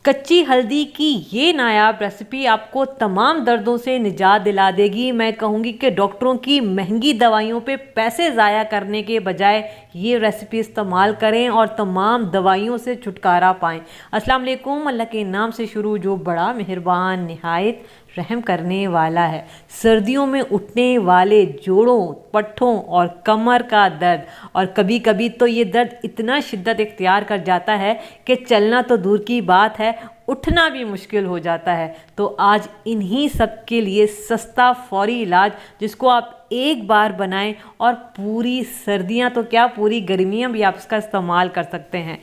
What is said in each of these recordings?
कच्ची हल्दी की ये नायाब रेसिपी आपको तमाम दर्दों से निजात दिला देगी। मैं कहूँगी कि डॉक्टरों की महंगी दवाइयों पे पैसे ज़ाया करने के बजाय ये रेसिपी इस्तेमाल करें और तमाम दवाइयों से छुटकारा पाएँ। अस्सलाम वालेकुम। अल्लाह के नाम से शुरू जो बड़ा मेहरबान निहायत रहम करने वाला है। सर्दियों में उठने वाले जोड़ों, पट्ठों और कमर का दर्द, और कभी कभी तो ये दर्द इतना शिद्दत इख्तियार कर जाता है कि चलना तो दूर की बात है, उठना भी मुश्किल हो जाता है। तो आज इन्हीं सब के लिए सस्ता फौरी इलाज, जिसको आप एक बार बनाएं और पूरी सर्दियां तो क्या पूरी गर्मियां भी आप इसका इस्तेमाल कर सकते हैं।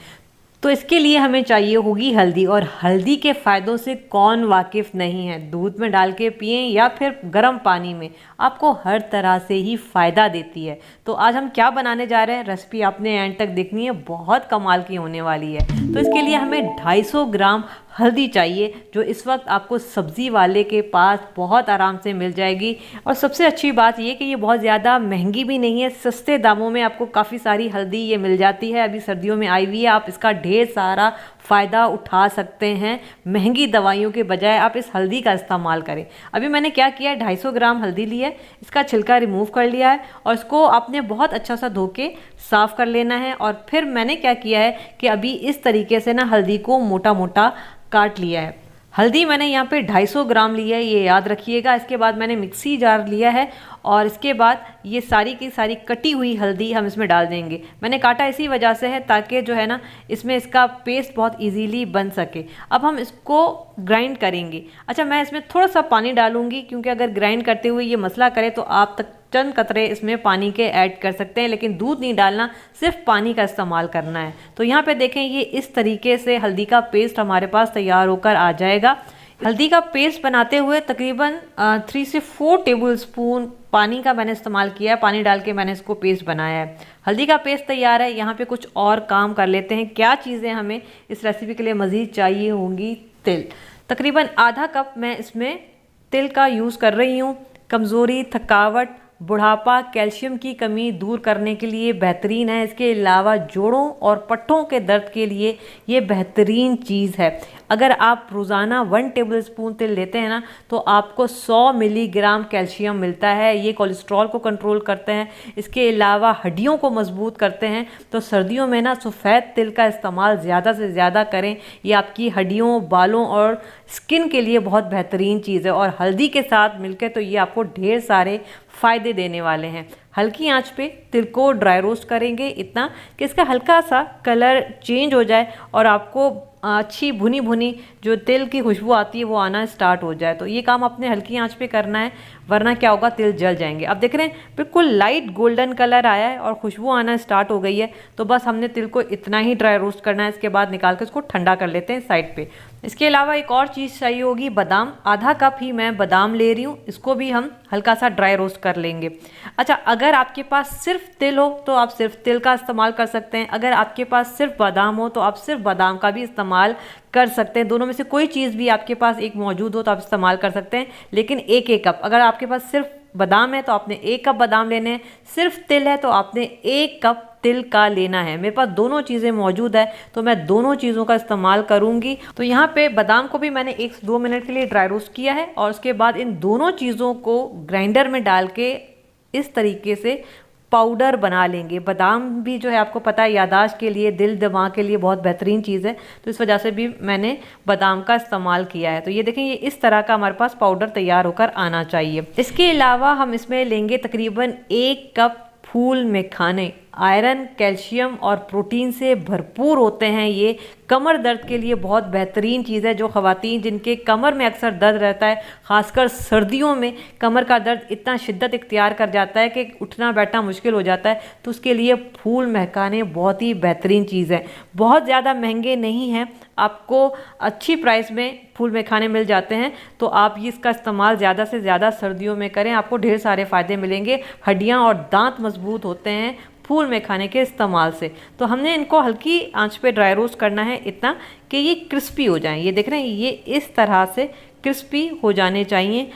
तो इसके लिए हमें चाहिए होगी हल्दी, और हल्दी के फ़ायदों से कौन वाकिफ़ नहीं है। दूध में डाल के पिएं या फिर गर्म पानी में, आपको हर तरह से ही फ़ायदा देती है। तो आज हम क्या बनाने जा रहे हैं, रेसिपी आपने एंड तक देखनी है, बहुत कमाल की होने वाली है। तो इसके लिए हमें 250 ग्राम हल्दी चाहिए, जो इस वक्त आपको सब्ज़ी वाले के पास बहुत आराम से मिल जाएगी। और सबसे अच्छी बात ये कि ये बहुत ज़्यादा महंगी भी नहीं है, सस्ते दामों में आपको काफ़ी सारी हल्दी ये मिल जाती है। अभी सर्दियों में आई हुई है, आप इसका ढेर सारा फ़ायदा उठा सकते हैं। महंगी दवाइयों के बजाय आप इस हल्दी का इस्तेमाल करें। अभी मैंने क्या किया है, 250 ग्राम हल्दी ली है, इसका छिलका रिमूव कर लिया है और इसको आपने बहुत अच्छा सा धो के साफ़ कर लेना है। और फिर मैंने क्या किया है कि अभी इस तरीके से ना हल्दी को मोटा मोटा काट लिया है। हल्दी मैंने यहाँ पे 250 ग्राम लिया है, ये याद रखिएगा। इसके बाद मैंने मिक्सी जार लिया है और इसके बाद ये सारी की सारी कटी हुई हल्दी हम इसमें डाल देंगे। मैंने काटा इसी वजह से है ताकि जो है ना इसमें इसका पेस्ट बहुत इजीली बन सके। अब हम इसको ग्राइंड करेंगे। अच्छा, मैं इसमें थोड़ा सा पानी डालूंगी, क्योंकि अगर ग्राइंड करते हुए ये मसला करे तो आप तक चंद कतरे इसमें पानी के ऐड कर सकते हैं, लेकिन दूध नहीं डालना, सिर्फ पानी का इस्तेमाल करना है। तो यहाँ पे देखें, ये इस तरीके से हल्दी का पेस्ट हमारे पास तैयार होकर आ जाएगा। हल्दी का पेस्ट बनाते हुए तकरीबन 3 से 4 टेबल स्पून पानी का मैंने इस्तेमाल किया है। पानी डाल के मैंने इसको पेस्ट बनाया है। हल्दी का पेस्ट तैयार है। यहाँ पे कुछ और काम कर लेते हैं। क्या चीज़ें हमें इस रेसिपी के लिए मज़ीद चाहिए होंगी? तिल, तकरीबन आधा कप मैं इसमें तिल का यूज़ कर रही हूँ। कमज़ोरी, थकावट, बुढ़ापा, कैल्शियम की कमी दूर करने के लिए बेहतरीन है। इसके अलावा जोड़ों और पट्ठों के दर्द के लिए ये बेहतरीन चीज़ है। अगर आप रोज़ाना 1 टेबल स्पून तिल लेते हैं ना, तो आपको 100 मिलीग्राम कैल्शियम मिलता है। ये कोलेस्ट्रॉल को कंट्रोल करते हैं, इसके अलावा हड्डियों को मजबूत करते हैं। तो सर्दियों में ना सफ़ेद तिल का इस्तेमाल ज़्यादा से ज़्यादा करें। ये आपकी हड्डियों, बालों और स्किन के लिए बहुत बेहतरीन चीज़ है। और हल्दी के साथ मिलकर तो ये आपको ढेर सारे फ़ायदे देने वाले हैं। हल्की आंच पे तिल को ड्राई रोस्ट करेंगे, इतना कि इसका हल्का सा कलर चेंज हो जाए और आपको अच्छी भुनी भुनी जो तिल की खुशबू आती है वो आना स्टार्ट हो जाए। तो ये काम अपने हल्की आंच पे करना है, वरना क्या होगा, तिल जल जाएंगे। अब देख रहे हैं बिल्कुल लाइट गोल्डन कलर आया है और खुशबू आना स्टार्ट हो गई है। तो बस हमने तिल को इतना ही ड्राई रोस्ट करना है। इसके बाद निकाल कर इसको ठंडा कर लेते हैं साइड पे। इसके अलावा एक और चीज़ चाहिए होगी, बादाम। आधा कप ही मैं बादाम ले रही हूँ, इसको भी हम हल्का सा ड्राई रोस्ट कर लेंगे। अच्छा, अगर आपके पास सिर्फ तिल हो तो आप सिर्फ तिल का इस्तेमाल कर सकते हैं। अगर आपके पास सिर्फ बादाम हो तो आप सिर्फ बादाम का भी इस्तेमाल कर सकते हैं। दोनों में से कोई चीज़ भी आपके पास एक मौजूद हो तो आप इस्तेमाल कर सकते हैं, लेकिन एक एक कप। अगर आपके पास सिर्फ बादाम है तो आपने 1 कप बादाम लेने हैं, सिर्फ तिल है तो आपने 1 कप तिल का लेना है। मेरे पास दोनों चीज़ें मौजूद है तो मैं दोनों चीज़ों का इस्तेमाल करूंगी। तो यहाँ पे बादाम को भी मैंने 1 से 2 मिनट के लिए ड्राई रोस्ट किया है और उसके बाद इन दोनों चीज़ों को ग्राइंडर में डाल के इस तरीके से पाउडर बना लेंगे। बादाम भी जो है आपको पता है यादाश्त के लिए, दिल दिमाग के लिए बहुत बेहतरीन चीज़ है, तो इस वजह से भी मैंने बादाम का इस्तेमाल किया है। तो ये देखें, ये इस तरह का हमारे पास पाउडर तैयार होकर आना चाहिए। इसके अलावा हम इसमें लेंगे तकरीबन 1 कप फूल मेखाने। आयरन, कैल्शियम और प्रोटीन से भरपूर होते हैं। ये कमर दर्द के लिए बहुत बेहतरीन चीज़ है। जो ख़वातीन जिनके कमर में अक्सर दर्द रहता है, ख़ासकर सर्दियों में कमर का दर्द इतना शिद्दत इख्तियार कर जाता है कि उठना बैठना मुश्किल हो जाता है, तो उसके लिए फूल महकाने बहुत ही बेहतरीन चीज़ है। बहुत ज़्यादा महंगे नहीं हैं, आपको अच्छी प्राइस में फूल मेखाने मिल जाते हैं। तो आप इसका इस्तेमाल ज़्यादा से ज़्यादा सर्दियों में करें, आपको ढेर सारे फ़ायदे मिलेंगे। हड्डियाँ और दांत मजबूत होते हैं फूल मेखाने के इस्तेमाल से। तो हमने इनको हल्की आंच पे ड्राई रोस्ट करना है, इतना कि ये क्रिस्पी हो जाएं। ये देख रहे हैं, ये इस तरह से क्रिस्पी हो जाने चाहिए।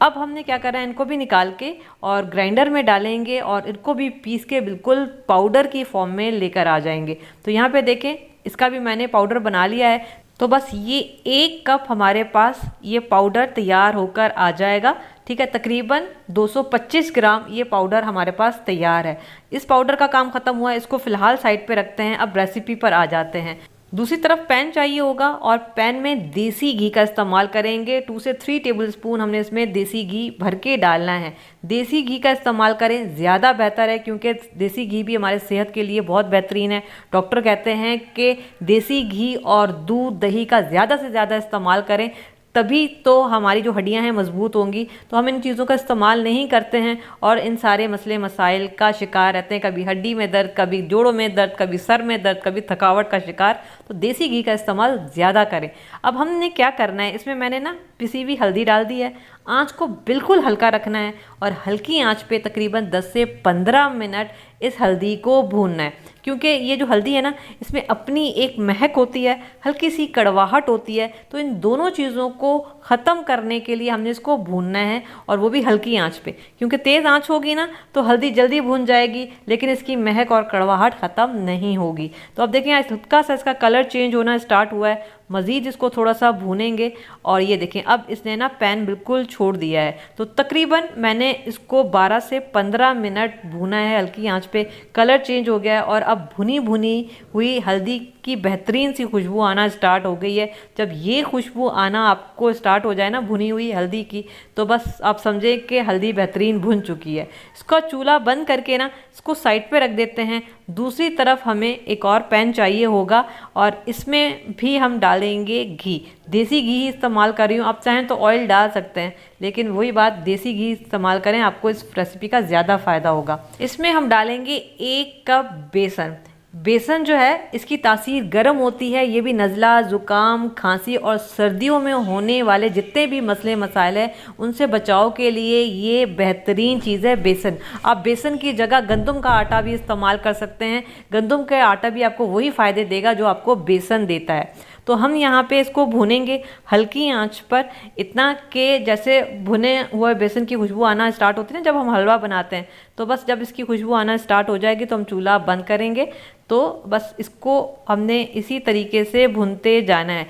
अब हमने क्या करना है, इनको भी निकाल के और ग्राइंडर में डालेंगे और इनको भी पीस के बिल्कुल पाउडर की फॉर्म में लेकर आ जाएंगे। तो यहाँ पे देखें, इसका भी मैंने पाउडर बना लिया है। तो बस ये 1 कप हमारे पास ये पाउडर तैयार होकर आ जाएगा। ठीक है, तकरीबन 225 ग्राम ये पाउडर हमारे पास तैयार है। इस पाउडर का काम खत्म हुआ है, इसको फिलहाल साइड पे रखते हैं। अब रेसिपी पर आ जाते हैं। दूसरी तरफ पैन चाहिए होगा और पैन में देसी घी का इस्तेमाल करेंगे। 2 से 3 टेबलस्पून हमने इसमें देसी घी भर के डालना है। देसी घी का इस्तेमाल करें, ज़्यादा बेहतर है, क्योंकि देसी घी भी हमारे सेहत के लिए बहुत बेहतरीन है। डॉक्टर कहते हैं कि देसी घी और दूध दही का ज़्यादा से ज़्यादा इस्तेमाल करें, तभी तो हमारी जो हड्डियां हैं मजबूत होंगी। तो हम इन चीज़ों का इस्तेमाल नहीं करते हैं और इन सारे मसले मसाइल का शिकार रहते हैं। कभी हड्डी में दर्द, कभी जोड़ों में दर्द, कभी सर में दर्द, कभी थकावट का शिकार। तो देसी घी का इस्तेमाल ज़्यादा करें। अब हमने क्या करना है, इसमें मैंने ना पिसी हुई हल्दी डाल दी है। आँच को बिल्कुल हल्का रखना है और हल्की आँच पे तकरीबन 10 से 15 मिनट इस हल्दी को भूनना है, क्योंकि ये जो हल्दी है ना, इसमें अपनी एक महक होती है, हल्की सी कड़वाहट होती है। तो इन दोनों चीज़ों को ख़त्म करने के लिए हमने इसको भूनना है, और वो भी हल्की आंच पे, क्योंकि तेज़ आंच होगी ना तो हल्दी जल्दी भून जाएगी, लेकिन इसकी महक और कड़वाहट ख़त्म नहीं होगी। तो अब देखें, आज हल्का सा इसका कलर चेंज होना स्टार्ट हुआ है। मज़ीद इसको थोड़ा सा भूनेंगे और ये देखें अब इसने ना पैन बिल्कुल छोड़ दिया है। तो तकरीबन मैंने इसको 12 से 15 मिनट भूना है हल्की आंच पे। कलर चेंज हो गया है और अब भुनी भुनी हुई हल्दी की बेहतरीन सी खुशबू आना स्टार्ट हो गई है। जब ये खुशबू आना आपको स्टार्ट हो जाए ना भुनी हुई हल्दी की, तो बस आप समझें कि हल्दी बेहतरीन भुन चुकी है। इसका चूल्हा बंद करके ना इसको साइड पे रख देते हैं। दूसरी तरफ हमें एक और पैन चाहिए होगा और इसमें भी हम डालेंगे घी। देसी घी ही इस्तेमाल कर रही हूँ, आप चाहें तो ऑयल डाल सकते हैं, लेकिन वही बात, देसी घी इस्तेमाल करें, आपको इस रेसिपी का ज़्यादा फ़ायदा होगा। इसमें हम डालेंगे 1 कप बेसन। बेसन जो है इसकी तासीर गर्म होती है। ये भी नज़ला, ज़ुकाम, खांसी और सर्दियों में होने वाले जितने भी मसले मसाइल हैं उनसे बचाव के लिए ये बेहतरीन चीज़ है बेसन। आप बेसन की जगह गंदम का आटा भी इस्तेमाल कर सकते हैं। गंदम का आटा भी आपको वही फ़ायदे देगा जो आपको बेसन देता है। तो हम यहाँ पे इसको भूनेंगे हल्की आंच पर, इतना कि जैसे भुने हुए बेसन की खुशबू आना स्टार्ट होती है ना जब हम हलवा बनाते हैं, तो बस जब इसकी खुशबू आना स्टार्ट हो जाएगी तो हम चूल्हा बंद करेंगे। तो बस इसको हमने इसी तरीके से भूनते जाना है।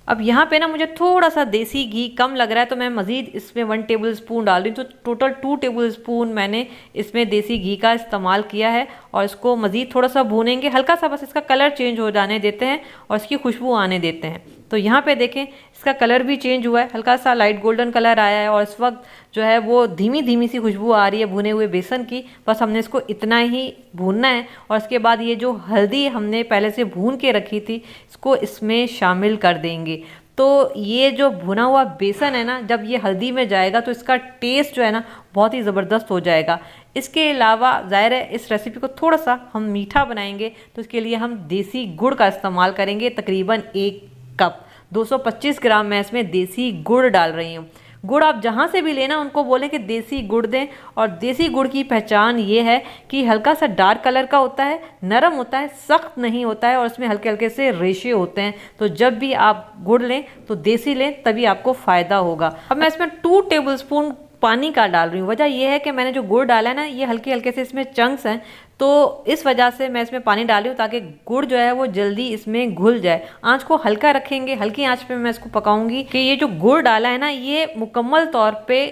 अब यहाँ पे ना मुझे थोड़ा सा देसी घी कम लग रहा है, तो मैं मज़ीद इसमें 1 टेबल स्पून डाल रही हूँ। तो टोटल 2 टेबल स्पून मैंने इसमें देसी घी का इस्तेमाल किया है और इसको मज़ीद थोड़ा सा भूनेंगे, हल्का सा बस इसका कलर चेंज हो जाने देते हैं और इसकी खुशबू आने देते हैं। तो यहाँ पे देखें इसका कलर भी चेंज हुआ है, हल्का सा लाइट गोल्डन कलर आया है और इस वक्त जो है वो धीमी धीमी सी खुशबू आ रही है भुने हुए बेसन की। बस हमने इसको इतना ही भूनना है और इसके बाद ये जो हल्दी हमने पहले से भून के रखी थी इसको इसमें शामिल कर देंगे। तो ये जो भुना हुआ बेसन है ना, जब ये हल्दी में जाएगा तो इसका टेस्ट जो है ना बहुत ही ज़बरदस्त हो जाएगा। इसके अलावा ज़ाहिर है इस रेसिपी को थोड़ा सा हम मीठा बनाएंगे, तो इसके लिए हम देसी गुड़ का इस्तेमाल करेंगे। तकरीबन 1 कप 225 ग्राम मैं इसमें देसी गुड़ डाल रही हूँ। गुड़ आप जहाँ से भी लेना उनको बोलें कि देसी गुड़ दें। और देसी गुड़ की पहचान ये है कि हल्का सा डार्क कलर का होता है, नरम होता है, सख्त नहीं होता है और इसमें हल्के हल्के से रेशे होते हैं। तो जब भी आप गुड़ लें तो देसी लें, तभी आपको फ़ायदा होगा। अब मैं इसमें 2 टेबल स्पून पानी का डाल रही हूँ। वजह यह है कि मैंने जो गुड़ डाला है ना, ये हल्के हल्के से इसमें चंक्स हैं, तो इस वजह से मैं इसमें पानी डाली हूँ ताकि गुड़ जो है वो जल्दी इसमें घुल जाए। आंच को हल्का रखेंगे, हल्की आंच पे मैं इसको पकाऊंगी कि ये जो गुड़ डाला है ना ये मुकम्मल तौर पे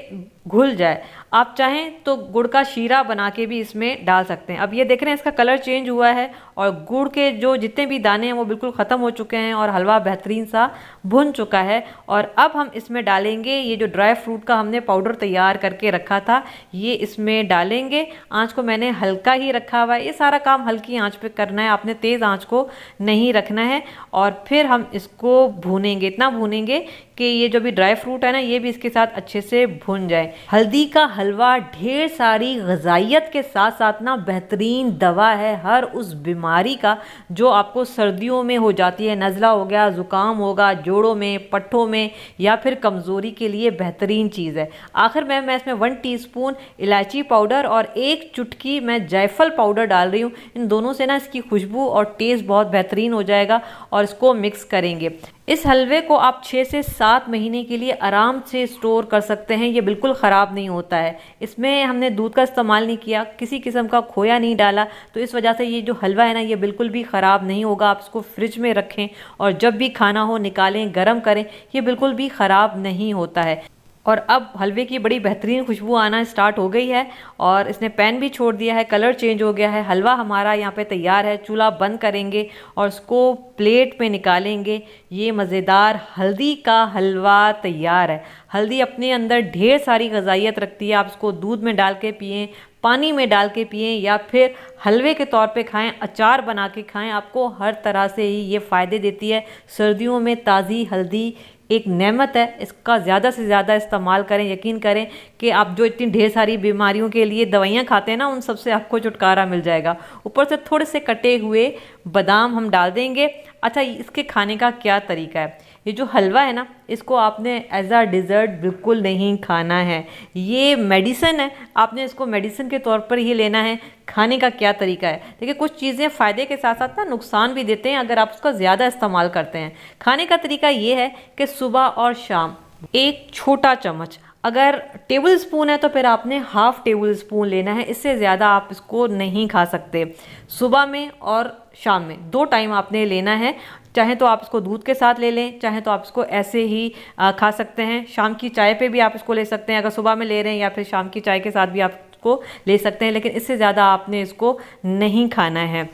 घुल जाए। आप चाहें तो गुड़ का शीरा बना के भी इसमें डाल सकते हैं। अब ये देख रहे हैं इसका कलर चेंज हुआ है और गुड़ के जो जितने भी दाने हैं वो बिल्कुल ख़त्म हो चुके हैं और हलवा बेहतरीन सा भुन चुका है। और अब हम इसमें डालेंगे ये जो ड्राई फ्रूट का हमने पाउडर तैयार करके रखा था, ये इसमें डालेंगे। आँच को मैंने हल्का ही रखा हुआ है, ये सारा काम हल्की आँच पे करना है, आपने तेज़ आँच को नहीं रखना है। और फिर हम इसको भूनेंगे, इतना भूनेंगे कि ये जो भी ड्राई फ्रूट है ना ये भी इसके साथ अच्छे से भुन जाए। हल्दी का हलवा ढेर सारी ग़िज़ाइयत के साथ साथ ना बेहतरीन दवा है हर उस बीमारी का जो आपको सर्दियों में हो जाती है। नज़ला हो गया, ज़ुकाम होगा, जोड़ों में, पट्ठों में या फिर कमज़ोरी के लिए बेहतरीन चीज़ है। आखिर में मैं इसमें 1 टीस्पून इलायची पाउडर और 1 चुटकी मैं जायफल पाउडर डाल रही हूँ। इन दोनों से ना इसकी खुशबू और टेस्ट बहुत बेहतरीन हो जाएगा और इसको मिक्स करेंगे। इस हलवे को आप 6 से 7 महीने के लिए आराम से स्टोर कर सकते हैं, ये बिल्कुल ख़राब नहीं होता है। इसमें हमने दूध का इस्तेमाल नहीं किया, किसी किस्म का खोया नहीं डाला, तो इस वजह से ये जो हलवा है ना ये बिल्कुल भी ख़राब नहीं होगा। आप इसको फ्रिज में रखें और जब भी खाना हो निकालें, गर्म करें, ये बिल्कुल भी ख़राब नहीं होता है। और अब हलवे की बड़ी बेहतरीन खुशबू आना स्टार्ट हो गई है और इसने पैन भी छोड़ दिया है, कलर चेंज हो गया है। हलवा हमारा यहाँ पे तैयार है। चूल्हा बंद करेंगे और उसको प्लेट में निकालेंगे। ये मज़ेदार हल्दी का हलवा तैयार है। हल्दी अपने अंदर ढेर सारी ग़िज़ाइयत रखती है। आप इसको दूध में डाल के पिएँ, पानी में डाल के पिएँ या फिर हलवे के तौर पे खाएं, अचार बना के खाएं, आपको हर तरह से ही ये फ़ायदे देती है। सर्दियों में ताज़ी हल्दी एक नेमत है, इसका ज़्यादा से ज़्यादा इस्तेमाल करें। यकीन करें कि आप जो इतनी ढेर सारी बीमारियों के लिए दवाइयाँ खाते हैं ना, उन सब से आपको छुटकारा मिल जाएगा। ऊपर से थोड़े से कटे हुए बादाम हम डाल देंगे। अच्छा, इसके खाने का क्या तरीका है? ये जो हलवा है ना, इसको आपने एज आ डिज़र्ट बिल्कुल नहीं खाना है। ये मेडिसिन है, आपने इसको मेडिसिन के तौर पर ही लेना है। खाने का क्या तरीका है? देखिए, कुछ चीज़ें फ़ायदे के साथ साथ ना नुकसान भी देते हैं अगर आप उसका ज़्यादा इस्तेमाल करते हैं। खाने का तरीका ये है कि सुबह और शाम एक छोटा चम्मच, अगर टेबल स्पून है तो फिर आपने हाफ टेबल स्पून लेना है, इससे ज़्यादा आप इसको नहीं खा सकते। सुबह में और शाम में 2 टाइम आपने लेना है। चाहे तो आप इसको दूध के साथ ले लें, चाहे तो आप इसको ऐसे ही खा सकते हैं। शाम की चाय पे भी आप इसको ले सकते हैं, अगर सुबह में ले रहे हैं, या फिर शाम की चाय के साथ भी आप इसको ले सकते हैं, लेकिन इससे ज़्यादा आपने इसको नहीं खाना है।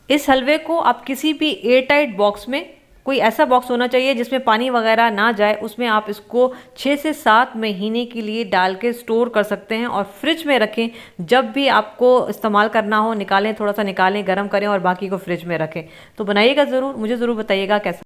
इस हलवे को आप किसी भी एयर टाइट बॉक्स में, कोई ऐसा बॉक्स होना चाहिए जिसमें पानी वगैरह ना जाए, उसमें आप इसको 6 से 7 महीने के लिए डाल के स्टोर कर सकते हैं और फ्रिज में रखें। जब भी आपको इस्तेमाल करना हो निकालें, थोड़ा सा निकालें, गर्म करें और बाकी को फ्रिज में रखें। तो बनाइएगा ज़रूर, मुझे ज़रूर बताइएगा कैसा।